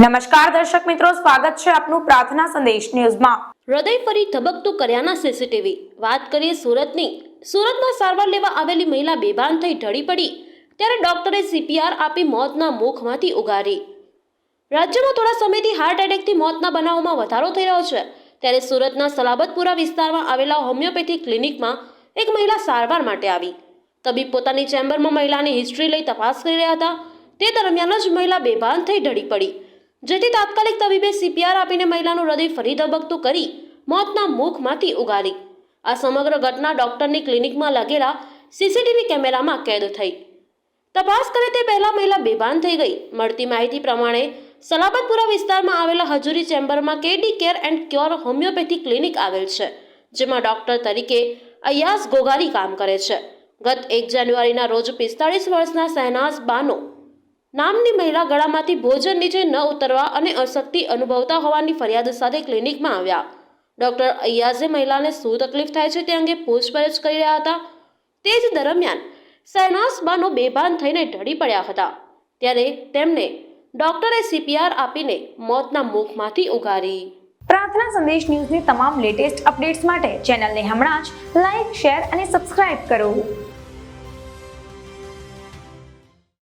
નમસ્કાર દર્શક મિત્રો, સ્વાગત છે આપનું પ્રાર્થના સંદેશ ન્યૂઝમાં। હૃદય ફરી ધબકતું કર્યાના સીસીટીવી। વાત કરીએ સુરતની। સુરતમાં સારવાર લેવા આવેલી મહિલા બેભાન થઈ ઢળી પડી ત્યારે ડોક્ટરે સીપીઆર આપી મોતના મુખમાંથી ઉગારી। રાજ્યમાં થોડા સમયથી હાર્ટ એટેકથી મોતના બનાવોમાં વધારો થઈ રહ્યો છે, ત્યારે સુરતના સલાબતપુરા વિસ્તારમાં આવેલા હોમિયોપેથી ક્લિનિકમાં એક મહિલા સારવાર માટે આવી। તબીબ પોતાની ચેમ્બરમાં મહિલાની હિસ્ટ્રી લઈ તપાસ કરી રહ્યા હતા, તે દરમિયાન જ મહિલા બેભાન થઈ ઢળી પડી, જેથી તાત્કાલિક તબીબે સીપીઆર આપીને મહિલાનું હૃદય ફરી ધબકતું કરી મોતના મુખમાંથી ઉગારી। આ સમગ્ર ઘટના ડોક્ટરની ક્લિનિકમાં લાગેલા સીસીટીવી કેમેરામાં કેદ થઈ। તપાસ કરે તે પહેલા મહિલા બેભાન થઈ ગઈ। મળતી માહિતી પ્રમાણે સલાબતપુરા વિસ્તારમાં આવેલા હજુરી ચેમ્બરમાં KD care and cure homeopathy clinic આવેલ છે, જેમાં ડોક્ટર તરીકે અયાઝ ગોગારી કામ કરે છે। ગત 1 જાન્યુઆરીના રોજ 45 વર્ષના શહેનાઝ બાનો નામની મહિલા ગળામાંથી ભોજન નીચે ન ઉતરવા અને અશક્તિ અનુભવતા હોવાની ફરિયાદ સાથે ક્લિનિકમાં આવ્યા। ડોક્ટર અયાઝે મહિલાને શું તકલીફ થાય છે તે અંગે પૂછપરછ કરી રહ્યા હતા। તે જ દરમિયાન શહેનાઝ બાનો બેભાન થઈને ઢળી પડ્યા હતા, ત્યારે તેમને ડોક્ટરે સીપીઆર આપીને મોતના મુખમાંથી ઉગારી। પ્રાર્થના સંદેશ ન્યૂઝની તમામ લેટેસ્ટ અપડેટ્સ માટે ચેનલને હમણાં જ લાઈક, શેર અને સબસ્ક્રાઇબ કરો।